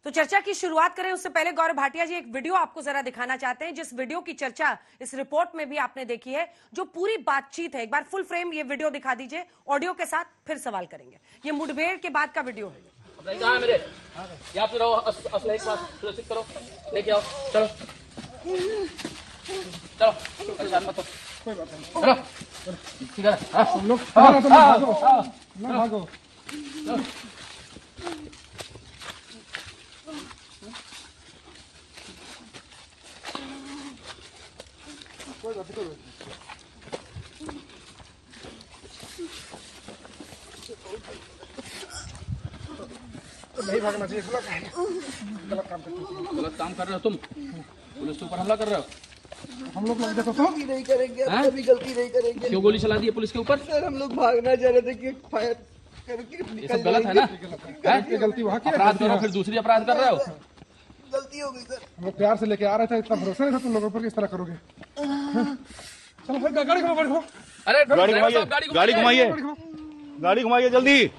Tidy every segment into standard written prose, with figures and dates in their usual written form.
तो चर्चा की शुरुआत करें उससे पहले गौरव भाटिया जी एक वीडियो आपको जरा दिखाना चाहते हैं, जिस वीडियो की चर्चा इस रिपोर्ट में भी आपने देखी है, जो पूरी बातचीत है। एक बार फुल फ्रेम ये वीडियो दिखा दीजिए ऑडियो के साथ, फिर सवाल करेंगे। ये मुठभेड़ के बाद का वीडियो है। मेरे यहाँ पे रहो, असले के पास सुरक्षित करो, लेके आओ, चलो चलो, परेशान मत हो, कोई बात नहीं, चलो ठीक है, हम लोग भागो। नहीं भागना चाहिए, गलत काम कर रहे हो तुम, पुलिस के ऊपर हमला कर रहे हो। हम लोग देखो तो नहीं करेंगे, कभी गलती नहीं करेंगे। क्यों गोली चला दी है पुलिस के ऊपर? सर हम लोग भागना चाह रहे थे कि फायर करके ये सब गलत है ना? गलती वहाँ की अपराध करो फिर दूसरी अपराध कर रहे हो। गलती हो गई सर। हम लोग प्यार से लेके आ रहे थे, इतना भरोसा नहीं था तुम लोगों पर कि इस तरह करोगे। चलो भाई गाड़ी घुमाओ। अरे गाड़ी घुमाइए, गाड़ी घुमाइए जल्दी।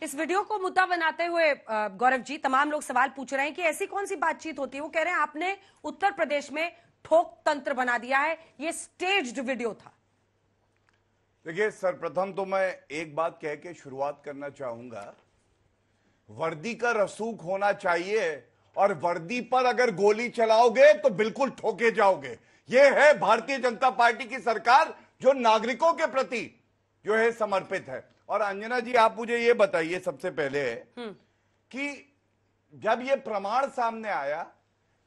इस वीडियो को मुद्दा बनाते हुए गौरव जी, तमाम लोग सवाल पूछ रहे हैं कि ऐसी कौन सी बातचीत होती है। वो कह रहे हैं आपने उत्तर प्रदेश में ठोक तंत्र बना दिया है, ये स्टेज्ड वीडियो था। देखिए, सर्वप्रथम तो मैं एक बात कह के शुरुआत करना चाहूंगा, वर्दी का रसूख होना चाहिए और वर्दी पर अगर गोली चलाओगे तो बिल्कुल ठोके जाओगे। यह है भारतीय जनता पार्टी की सरकार, जो नागरिकों के प्रति जो है समर्पित है। और अंजना जी, आप मुझे ये बताइए सबसे पहले कि जब ये प्रमाण सामने आया,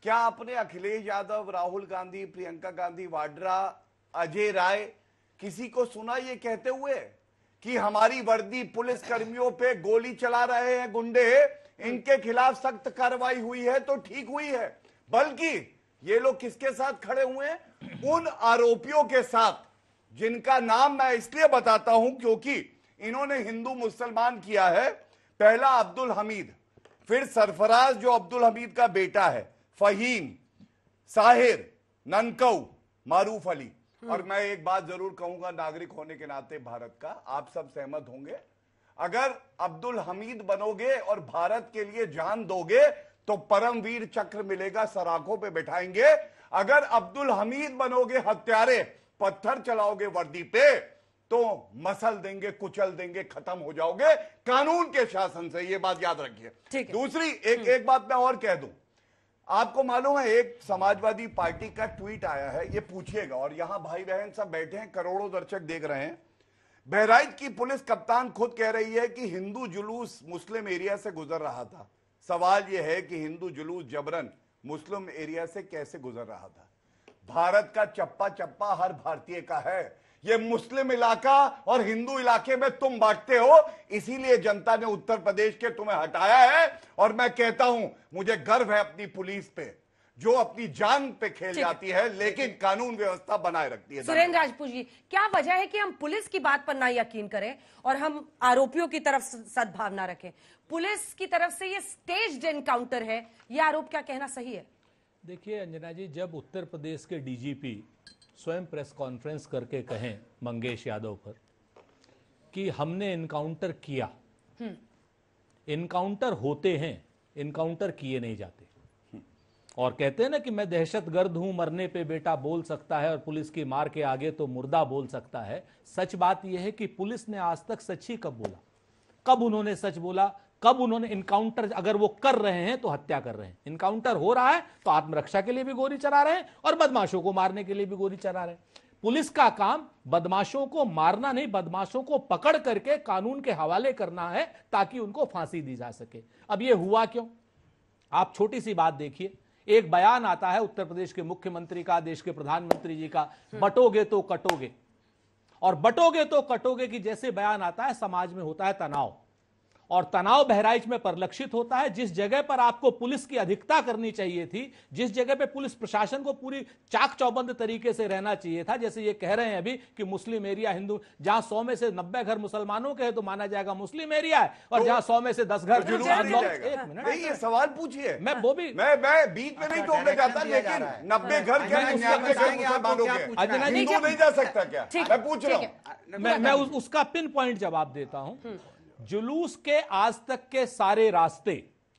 क्या आपने अखिलेश यादव, राहुल गांधी, प्रियंका गांधी वाड्रा, अजय राय, किसी को सुना ये कहते हुए कि हमारी वर्दी पुलिस कर्मियों पे गोली चला रहे हैं गुंडे, इनके खिलाफ सख्त कार्रवाई हुई है तो ठीक हुई है? बल्कि ये लोग किसके साथ खड़े हुए हैं? उन आरोपियों के साथ जिनका नाम मैं इसलिए बताता हूं क्योंकि इन्होंने हिंदू मुसलमान किया है। पहला अब्दुल हमीद, फिर सरफराज जो अब्दुल हमीद का बेटा है, फहीम, साहिर, ननकऊ, मारूफ अली। और मैं एक बात जरूर कहूंगा नागरिक होने के नाते भारत का, आप सब सहमत होंगे, अगर अब्दुल हमीद बनोगे और भारत के लिए जान दोगे तो परमवीर चक्र मिलेगा, सराखों पे बैठाएंगे। अगर अब्दुल हमीद बनोगे हत्यारे, पत्थर चलाओगे वर्दी पे तो मसल देंगे, कुचल देंगे, खत्म हो जाओगे कानून के शासन से। ये बात याद रखिए। दूसरी एक बात मैं और कह दूं, आपको मालूम है एक समाजवादी पार्टी का ट्वीट आया है, ये पूछिएगा, और यहां भाई बहन सब बैठे हैं, करोड़ों दर्शक देख रहे हैं। बहराइच की पुलिस कप्तान खुद कह रही है कि हिंदू जुलूस मुस्लिम एरिया से गुजर रहा था। सवाल यह है कि हिंदू जुलूस जबरन मुस्लिम एरिया से कैसे गुजर रहा था? भारत का चप्पा चप्पा हर भारतीय का है। ये मुस्लिम इलाका और हिंदू इलाके में तुम बांटते हो, इसीलिए जनता ने उत्तर प्रदेश के तुम्हें हटाया है। और मैं कहता हूं, मुझे गर्व है अपनी पुलिस पे, जो अपनी जान पे खेल जाती है लेकिन कानून व्यवस्था बनाए रखती है। सुरेंद्र राजपूत जी, क्या वजह है कि हम पुलिस की बात पर ना यकीन करें और हम आरोपियों की तरफ सद्भावना रखें? पुलिस की तरफ से ये स्टेज्ड एनकाउंटर है, ये आरोप क्या कहना सही है? देखिए अंजना जी, जब उत्तर प्रदेश के डीजीपी स्वयं प्रेस कॉन्फ्रेंस करके कहें मंगेश यादव पर कि हमने इनकाउंटर किया, इनकाउंटर होते हैं, इनकाउंटर किए नहीं जाते। और कहते हैं ना कि मैं दहशतगर्द हूं, मरने पे बेटा बोल सकता है और पुलिस की मार के आगे तो मुर्दा बोल सकता है। सच बात यह है कि पुलिस ने आज तक सच ही कब बोला? कब उन्होंने सच बोला? कब उन्होंने इनकाउंटर, अगर वो कर रहे हैं तो हत्या कर रहे हैं, इनकाउंटर हो रहा है तो आत्मरक्षा के लिए भी गोली चला रहे हैं और बदमाशों को मारने के लिए भी गोली चला रहे हैं। पुलिस का काम बदमाशों को मारना नहीं, बदमाशों को पकड़ करके कानून के हवाले करना है ताकि उनको फांसी दी जा सके। अब ये हुआ क्यों? आप छोटी सी बात देखिए, एक बयान आता है उत्तर प्रदेश के मुख्यमंत्री का, देश के प्रधानमंत्री जी का, बटोगे तो कटोगे। और बटोगे तो कटोगे की जैसे बयान आता है, समाज में होता है तनाव और तनाव बहराइच में परिलक्षित होता है। जिस जगह पर आपको पुलिस की अधिकता करनी चाहिए थी, जिस जगह पे पुलिस प्रशासन को पूरी चाक चौबंद तरीके से रहना चाहिए था, जैसे ये कह रहे हैं अभी कि मुस्लिम एरिया हिंदू, जहां 100 में से 90 घर मुसलमानों के हैं तो माना जाएगा मुस्लिम एरिया है, और जहां 100 में से 10 घर जुलूस नहीं जाएगा। एक मिनट, नहीं, ये सवाल पूछिए। मैं वो भी मैं बीच में नहीं टोकना चाहता, लेकिन 90 घर क्या मुसलमानों के हिंदू नहीं जा सकता क्या? मैं पूछ रहा हूँ। मैं उसका पिन पॉइंट जवाब देता हूं। जुलूस के आज तक के सारे रास्ते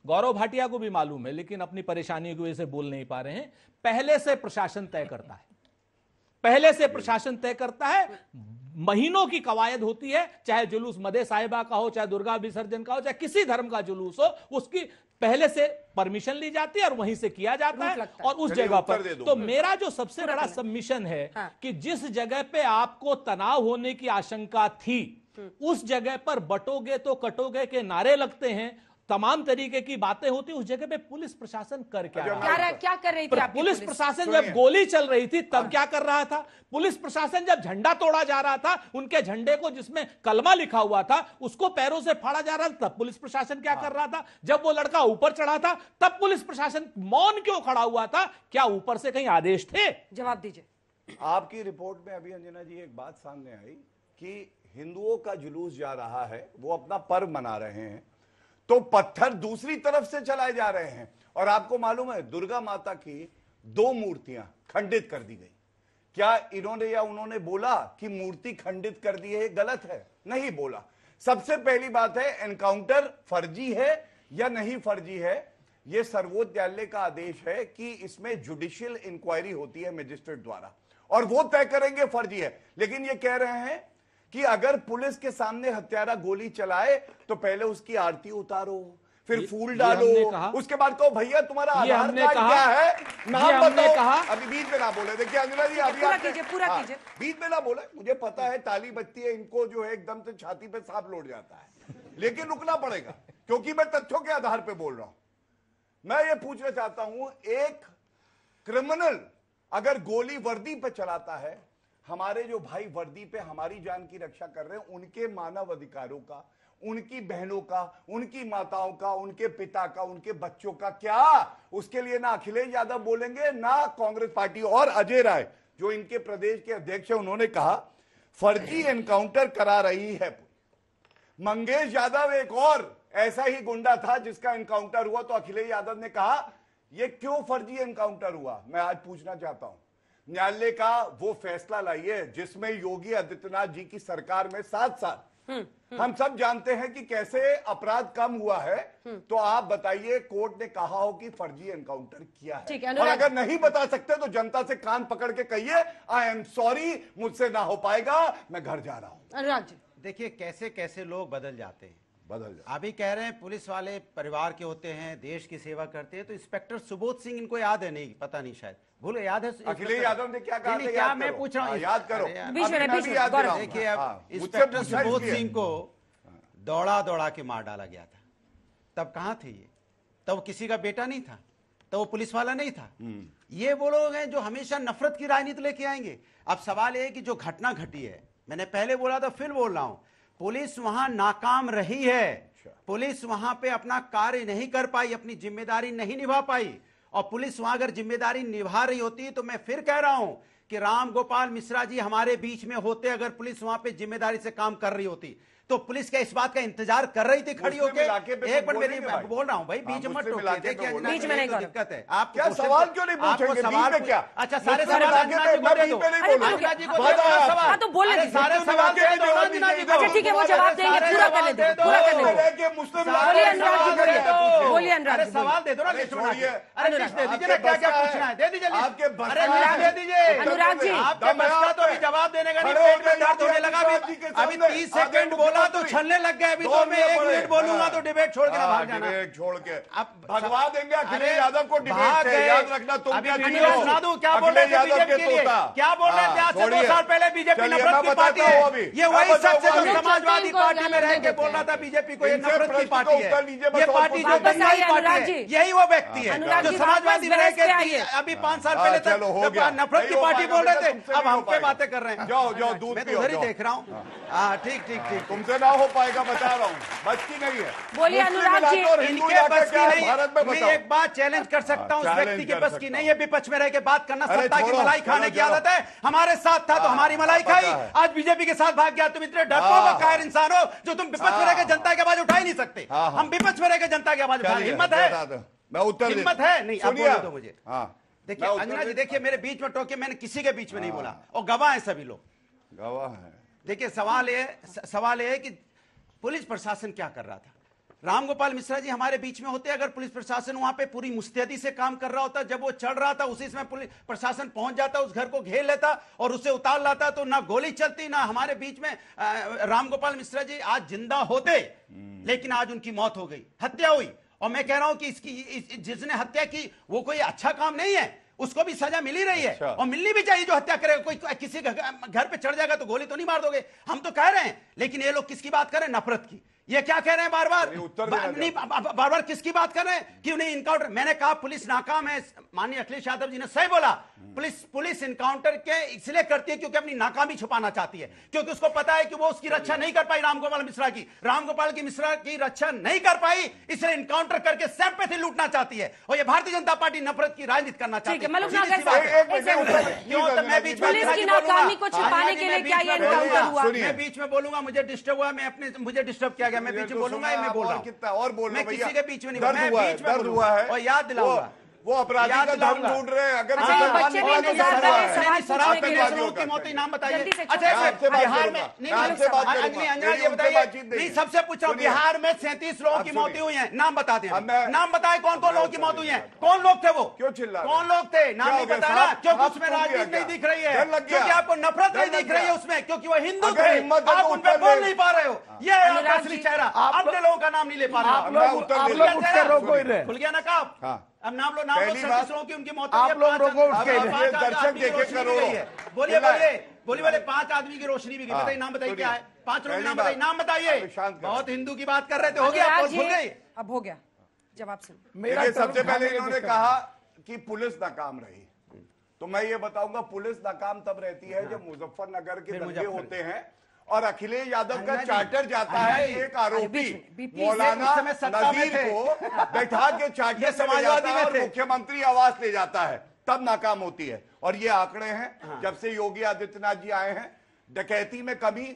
गौरव भाटिया को भी मालूम है, लेकिन अपनी परेशानी की वजह से बोल नहीं पा रहे हैं। पहले से प्रशासन तय करता है, पहले से प्रशासन तय करता है। महीनों की कवायद होती है, चाहे जुलूस मदे साहिबा का हो, चाहे दुर्गा विसर्जन का हो, चाहे किसी धर्म का जुलूस हो, उसकी पहले से परमिशन ली जाती है और वहीं से किया जाता है और उस जगह पर। तो मेरा जो सबसे बड़ा सबमिशन है कि जिस जगह पे आपको तनाव होने की आशंका थी, उस जगह पर बटोगे तो कटोगे के नारे लगते हैं, तमाम तरीके की बातें होती, उस जगह पे पुलिस प्रशासन कर क्या कर रही थी? पुलिस प्रशासन जब गोली चल रही थी तब क्या कर रहा था? पुलिस प्रशासन जब झंडा तोड़ा जा रहा था, उनके झंडे को जिसमें कलमा लिखा हुआ था उसको पैरों से फाड़ा जा रहा था, तब पुलिस प्रशासन क्या कर रहा था? जब वो लड़का ऊपर चढ़ा था तब पुलिस प्रशासन मौन क्यों खड़ा हुआ था? क्या ऊपर से कहीं आदेश थे? जवाब दीजिए। आपकी रिपोर्ट में अभी अंजना जी एक बात सामने आई कि हिंदुओं का जुलूस जा रहा है, वो अपना पर्व मना रहे हैं, तो पत्थर दूसरी तरफ से चलाए जा रहे हैं। और आपको मालूम है दुर्गा माता की 2 मूर्तियां खंडित कर दी गई। क्या इन्होंने या उन्होंने बोला कि मूर्ति खंडित कर दी है, गलत है? नहीं बोला। सबसे पहली बात है, एनकाउंटर फर्जी है या नहीं फर्जी है, यह सर्वोच्च न्यायालय का आदेश है कि इसमें जुडिशियल इंक्वायरी होती है मजिस्ट्रेट द्वारा, और वो तय करेंगे फर्जी है। लेकिन ये कह रहे हैं कि अगर पुलिस के सामने हत्यारा गोली चलाए तो पहले उसकी आरती उतारो, फिर फूल डालो, उसके बाद कहो भैया तुम्हारा आधार कार्ड क्या है, नाम बताओ। अभी बीच में ना बोले, देखिए अंजना जी, अभी पूरा कीजिए। बीच में ना बोले, मुझे पता है ताली बजती है, इनको जो है एकदम से छाती पे सांप लौट जाता है, लेकिन रुकना पड़ेगा क्योंकि मैं तथ्यों के आधार पर बोल रहा हूं। मैं ये पूछना चाहता हूं, एक क्रिमिनल अगर गोली वर्दी पे चलाता है, हमारे जो भाई वर्दी पे हमारी जान की रक्षा कर रहे हैं, उनके मानव अधिकारों का, उनकी बहनों का, उनकी माताओं का, उनके पिता का, उनके बच्चों का क्या? उसके लिए ना अखिलेश यादव बोलेंगे ना कांग्रेस पार्टी। और अजय राय जो इनके प्रदेश के अध्यक्ष है, उन्होंने कहा फर्जी एनकाउंटर करा रही है। मंगेश यादव एक और ऐसा ही गुंडा था जिसका एनकाउंटर हुआ, तो अखिलेश यादव ने कहा यह क्यों फर्जी एनकाउंटर हुआ? मैं आज पूछना चाहता हूं, न्यायालय का वो फैसला लाइए जिसमें योगी आदित्यनाथ जी की सरकार में 7 साल, हम सब जानते हैं कि कैसे अपराध कम हुआ है। तो आप बताइए, कोर्ट ने कहा हो कि फर्जी एनकाउंटर किया है, और अगर नहीं बता सकते तो जनता से कान पकड़ के कहिए आई एम सॉरी, मुझसे ना हो पाएगा, मैं घर जा रहा हूं। अनुराग जी, देखिए कैसे कैसे लोग बदल जाते हैं। अभी कह रहे हैं पुलिस वाले परिवार के होते हैं, देश की सेवा करते हैं, तो इंस्पेक्टर सुबोध सिंह इनको याद है? नहीं, पता नहीं, शायद भूल याद है। अखिलेश यादव ने क्या कहा? क्या मैं पूछ रहा हूँ, याद करो। देखिए, अब इंस्पेक्टर सुबोध सिंह को दौड़ा दौड़ा के मार डाला गया था, तब कहां थे ये? तब किसी का बेटा नहीं था, तब वो पुलिस वाला नहीं था। ये वो लोग हैं जो हमेशा नफरत की राजनीति लेके आएंगे। अब सवाल ये है कि जो घटना घटी है, मैंने पहले बोला था, फिर बोल रहा हूं, पुलिस वहां नाकाम रही है। पुलिस वहां पे अपना कार्य नहीं कर पाई, अपनी जिम्मेदारी नहीं निभा पाई। और पुलिस वहां अगर जिम्मेदारी निभा रही होती तो मैं फिर कह रहा हूं कि राम गोपाल मिश्रा जी हमारे बीच में होते, अगर पुलिस वहां पे जिम्मेदारी से काम कर रही होती तो पुलिस क्या इस बात का इंतजार कर रही थी खड़ी होकर? एक मिनट, मेरी बोल रहा हूं भाई, बीच में मत टोकिए। देखिए बीच में नहीं, दिक्कत है। आप क्या सवाल क्यों नहीं पूछेंगे? सवाल में क्या? अच्छा, सारे सवाल अंजना जी को दे दो। अंजना जी को दे दो सवाल, तो बोले सारे सवाल दे दो अंजना जी को। अच्छा ठीक है, वो जवाब देंगे, पूरा करने दो, पूरा करने दो। बोलिए अनुराग जी, सवाल दे दो ना, लिस्ट बना के। अरे लिस्ट दे दीजिए ना, क्या क्या पूछना है, दे दीजिए लिस्ट। अरे लिस्ट दे दीजिए अनुराग जी। आपके बस का तो अभी जवाब देने का नहीं, पेट में दर्द होने लगा। अभी 30 सेकंड बोला तो छलने लग गए। अभी तो मैं 1 मिनट बोलूंगा तो डिबेट छोड़ के ना भाग जाना। डिबेट छोड़ के अब भगवा देंगे अखिलेश यादव को डिबेट से। याद रखना, तुम क्या वीडियो सुना दूं क्या बोल रहे थे बीजेपी के लिए? क्या बोल रहे थे? आज से 2 साल पहले बीजेपी नफरत की पार्टी है। ये वही शख्स है जो समाजवादी पार्टी में रह के बोल रहा था बीजेपी को ये नफरत की पार्टी है। ये पार्टी जो दंगाई पार्टी है, यही वो व्यक्ति है जो समाजवादी में रह के अभी 5 साल पहले तक नफरत की पार्टी बोल रहे थे। अब हम पे बातें कर रहे हैं। जाओ जाओ, दूध मैं तो उधर ही देख रहा हूँ। हाँ ठीक ठीक ठीक। तुमसे ना हो पाएगा, बता रहा हूँ, बच की नहीं है। बोलिए मुस्लिम अनुराग जी। इलाका और हिंदू इनके इलाका बस की क्या है नहीं, भारत में, मैं बताओ। एक बात चैलेंज कर सकता हूं, उस चैलेंज व्यक्ति के कर बस सकता की हूं। नहीं है विपक्ष में रह के बात करना, अरे सत्ता की छोड़ो, मलाई खाने चलो, की आदत है। हमारे साथ था तो हमारी मलाई पता खाई, है। आज बीजेपी के साथ भाग गया। तुम इतने डरपोक और कायर इंसान हो जो तुम विपक्ष में रह के जनता की आवाज उठा ही नहीं सकते। हम विपक्ष में रह के जनता की आवाज उठाने, हिम्मत है? मैं उत्तर हिम्मत है? नहीं, अब बोलो तो मुझे। हाँ देखिए अंजना जी, देखिए मेरे बीच में टोके, मैंने किसी के बीच में नहीं बोला, और गवाह है सभी लोग, गवाह है। देखिए सवाल ये है कि पुलिस प्रशासन क्या कर रहा था। रामगोपाल मिश्रा जी हमारे बीच में होते, अगर पुलिस प्रशासन वहां पे पूरी मुस्तैदी से काम कर रहा होता, जब वो चढ़ रहा था उसी समय पुलिस प्रशासन पहुंच जाता, उस घर को घेर लेता और उसे उतार लाता, तो ना गोली चलती, ना हमारे बीच में रामगोपाल मिश्रा जी आज जिंदा होते। लेकिन आज उनकी मौत हो गई, हत्या हुई। और मैं कह रहा हूं कि जिसने हत्या की वो कोई अच्छा काम नहीं है, उसको भी सजा मिल ही रही है। और मिलनी भी चाहिए जो हत्या करेगा। कोई किसी घर पे चढ़ जाएगा तो गोली तो नहीं मार दोगे, हम तो कह रहे हैं। लेकिन ये लोग किसकी बात कर रहे हैं? नफरत की। ये क्या कह रहे हैं बार बार? बार बार किसकी बात कर रहे हैं? क्यों नहीं इनकाउंटर? मैंने कहा पुलिस नाकाम है, माननीय अखिलेश यादव जी ने सही बोला। पुलिस इनकाउंटर के इसलिए करती है क्योंकि अपनी नाकामी छुपाना चाहती है, क्योंकि उसको पता है कि वो उसकी रक्षा नहीं कर पाई, रामगोपाल मिश्रा की मिश्रा की रक्षा नहीं कर पाई, इसलिए इनकाउंटर करके सिंपैथी लूटना चाहती है। और ये भारतीय जनता पार्टी नफरत की राजनीति करना चाहती है। पुलिस की नाकामी को छिपाने के लिए क्या ये एनकाउंटर हुआ? मैं बीच में बोलूंगा, मुझे डिस्टर्ब हुआ, मुझे डिस्टर्ब किया गया, मैं बीच में बोलूंगा, मैं बोल रहा हूं। कितना और बोलना, मैं किसी के बीच में नहीं, दर्द मैं हुआ है, बीच में दर्द हुआ है। और याद दिलाऊंगा, वो अपराधी का धर्म ढूंढ रहे हैं। अगर अच्छा, ये बच्चे भी इंतजार कर रहे हैं सवाल पूछने के लिए। लोगों की मौत के नाम बताइए। जल्दी से अच्छा आपसे बात बिहार करूंगा। में आपसे बात करूंगा। अंजना मेरी ये उनसे बताइए, बातचीत नहीं नहीं है। सबसे पूछ रहा हूं, सुनिए। बिहार में 37 लोगों की आप मौतें सुनिए। हुई हैं, नाम बताते अब हैं, मैं- नाम बताए कौन कौन लोगों की मौत हुई है, उत्तर कौन लोग थे वो? क्यों चिल्ला रहे? कौन लोग थे? नाम क्या नहीं हो गया बताना, साहब? क्योंकि आप उसमें सुन लिया राजनीति क्या? नहीं दिख रही है, डर लग गया? क्योंकि आपको नफरत डर नहीं लग दिख रही है गया? उसमें, क्योंकि वो हिंदू अगर थे, हिम्मत है तो आप उन पर उत्तर बोल दे। नहीं पा रहे हो। ये है आपका अनुराग असली जी, चेहरा, अपने लोगों का नाम नहीं ले पा रहे हो। आप लोग उत्तर दे लोग दो। उठ के रोको इन्हें। खुल गया ना काम? हाँ। अब नाम लो पहली 37 बात, लोगों की उनकी मौत आप हुई है, लोग 5 रोको उठ के अब इन्हें। 5 दर्शक आदमी की देखे रोशनी भी करोड़ों। गई है। बोलिए चिल्लाए। बोलिए बोले 5 आदमी की रोशनी भी गई। हाँ, बताइए नाम बताइए, सुनिए। क्या है? 5 लोगों के नाम पहली बताइए, बात, नाम बताइए। अभी शांत करो। बहुत हिंदू की बात कर रहे थे, हो गया, अनुराग पोल खुल जी, गई। अब हो गया, जवाब सुन। देखिए, सबसे पहले इन्होंने कहा कि पुलिस नाकाम रही, तो मैं ये बताऊंगा पुलिस नाकाम तब रहती है जब मुजफ्फरनगर के दंगे होते हैं और अखिलेश यादव का चार्टर जाता है एक आरोपी मौलाना नजीर को बैठा के चार्टर से जाता है और मुख्यमंत्री आवास ले जाता है, तब नाकाम होती है। और ये आंकड़े हैं, जब से योगी आदित्यनाथ जी आए हैं, डकैती में कमी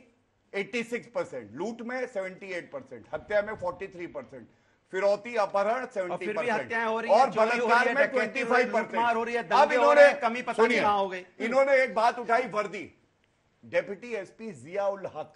86%, लूट में 78%, हत्या में 43%, फिरौती अपहरण 70% और बलात्कार में 25%। अब इन्होंने कमी पता नहीं कहां हो गई। इन्होंने एक बात उठाई, वर्दी। डेप्यूटी एसपी जियाउल हक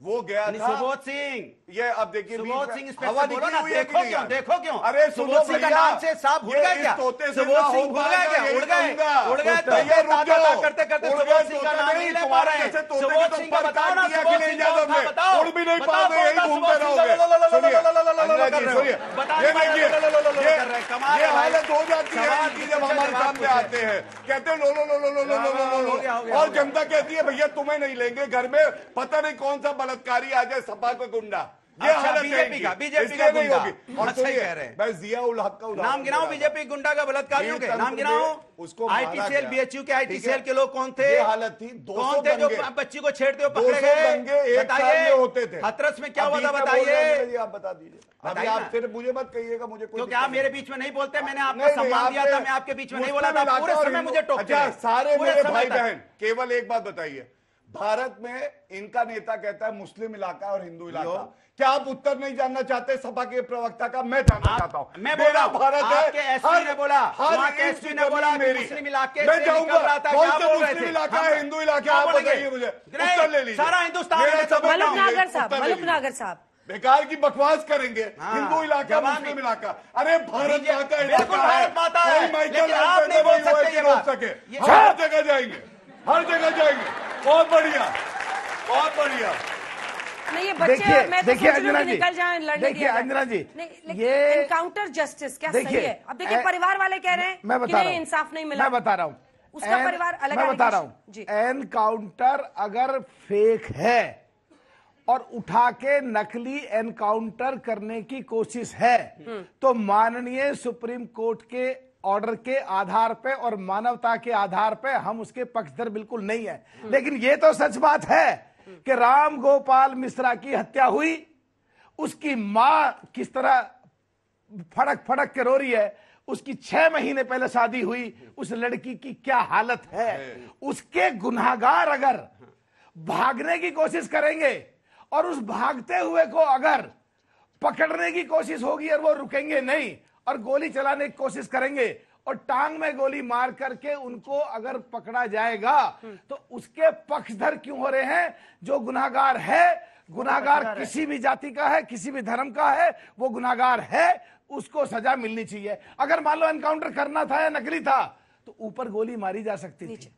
वो गया था, सुबोध सिंह, ये अब देखिए सुबोध सिंह हवा बोलो ना, निकली हुई है कि देखो नहीं क्यों, यार? देखो क्यों? अरे सुबोध सिंह का नाम से साहब भूल गए क्या? तोते से सुबोध ना सिंह हो भूल गए पाएगा, क्या? यही उड़ गए, कहूंगा। उड़ गए, तो ये रुक जाओ। करते करते उड़ सुबोध गए सिंह का तोते नाम नहीं, नहीं ले पा तुम्हारे रहे जैसे हैं। तोते सुबोध को सिंह तो का पर बताओ काट ना, दिया सुबोध अखिलेश सिंह यादव का ने। बताओ, उड़ भी नहीं बताओ पाओगे, यही कौन सा घूमते सुबोध रहोगे। सिंह सुनिए, कर अंजना जी, रहे हो? सुनिए, बता ये नहीं देखिए, कर रहे हैं, कमाल ये है भाई। हालत हो जाती है सवाल इनकी जब हमारे जवाब सामने पूछे। आते हैं, कहते हैं लो लो लो लो लो लो लो लो हो गया, हो लो, गया, और हो गया। जनता कहती है भैया तुम्हें नहीं लेंगे, घर में पता नहीं कौन सा बलात्कारी आ जाए, सपा का गुंडा। ये अच्छा, हालत है बीजेपी इनकी। का इसलिए गुंडा। नहीं होगी। और अच्छा ही सुनिए, कह रहे हैं। मैं जिया उल हक का उदाहरण नाम गिनाओ दे रहा बीजेपी गुंडा का बलात्कारियों के, था। नाम गिनाओ। उसको आईटी मारा सेल, गया। बीएचयू के आईटी ठीक है? सेल के लोग कौन थे? ये हालत थी, 200 कौन थे जो दंगे। बच्ची को छेड़ते हुए पकड़े 200 दंगे गए? एक साल में होते थे। हाथरस में क्या हुआ अभी था क्या बोल रहे हैं बताइए। जी, आप बता दीजिए। अभी बताइए आप ना। फिर मुझे मत कहिएगा, मुझे कोई क्योंकि दिक्कत आप मेरे नहीं। बीच में नहीं बोलते, मैंने आपका नहीं, सम्मान दिया आपने था, मैं आपके बीच में नहीं बोला मुस्लिम था, पूरे इलाका और समय मुझे टोकते अच्छा, रहे। सारे पूरे मेरे समय भाई तक। बहन, केवल एक बात बताइए, भारत में इनका नेता कहता है मुस्लिम इलाका और हिंदू इलाका, क्या आप उत्तर नहीं जानना चाहते सपा के प्रवक्ता का? मैं जानना चाहता हूं। मैं बोला भारत है, आपके एसपी ने बोला, वहां के एसपी ने बोला कि मुस्लिम इलाके मैं से जाऊंगा। निकल रहा था, कौन क्या से बोल रहे मुस्लिम थे? इलाका है, हिंदू इलाका, आप बताइए मुझे, उत्तर ले लीजिए। सारा हिंदुस्तान मेरा में सब मलुक बताइए, नागर साहब, उत्तर ले मलुक लीजिए। नागर साहब, बेकार की बकवास करेंगे। हाँ, हिंदू इलाका, जवाब मुस्लिम नहीं। इलाका, अरे भारत माता का बिल्कुल इलाका भारत माता है, कोई माइकल लेकिन आप एंथनी नहीं बोल नहीं हुआ सकते कि ये रोक बात। सके। ये- हर जगह जाएंगे, हर जगह जाएंगे। बहुत बढ़िया, बहुत बढ़िया। नहीं ये बच्चे, मैं तो सोच रही हूं कि निकल जाएं, लड़ने देखिए दिया जाए। अंजना जी, नहीं, लेकिन ये एनकाउंटर जस्टिस क्या सही देखिए, है? अब देखिए परिवार वाले कह रहे हैं मैं कि बता रहा नहीं हूं, इंसाफ नहीं मिला, मैं बता रहा हूं, उसका परिवार अलग मैं बता रहा जी। हूं, एनकाउंटर अगर फेक है और उठा के नकली एनकाउंटर करने की कोशिश है तो माननीय सुप्रीम कोर्ट के ऑर्डर के आधार पे और मानवता के आधार पे हम उसके पक्षधर बिल्कुल नहीं है। लेकिन ये तो सच बात है कि राम गोपाल मिश्रा की हत्या हुई, उसकी मां किस तरह फड़क फड़क के रो रही है, उसकी 6 महीने पहले शादी हुई, उस लड़की की क्या हालत है, उसके गुनाहगार अगर भागने की कोशिश करेंगे और उस भागते हुए को अगर पकड़ने की कोशिश होगी और वो रुकेंगे नहीं और गोली चलाने की कोशिश करेंगे और टांग में गोली मार करके उनको अगर पकड़ा जाएगा तो उसके पक्षधर क्यों हो रहे हैं? जो गुनाहगार है, गुनाहगार किसी भी जाति का है, किसी भी धर्म का है, वो गुनाहगार है, उसको सजा मिलनी चाहिए। अगर मान लो एनकाउंटर करना था या नकली था तो ऊपर गोली मारी जा सकती थी।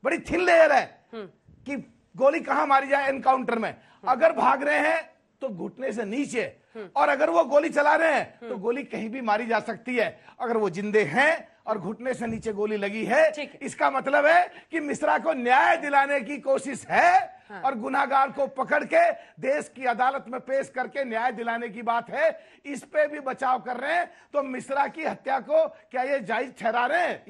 बड़ी थिन लेयर है कि गोली कहां मारी जाए एनकाउंटर में। अगर भाग रहे हैं तो घुटने से नीचे, और अगर वो गोली चला रहे हैं तो गोली कहीं भी मारी जा सकती है। अगर वो जिंदे हैं और घुटने से नीचे गोली लगी है, इसका मतलब है कि मिश्रा को न्याय दिलाने की कोशिश है और गुनाहगार को पकड़ के देश की अदालत में पेश करके न्याय दिलाने की बात है। इस पे भी बचाव कर रहे हैं, तो मिश्रा की हत्या को क्या ये जायज ठहरा रहे हैं?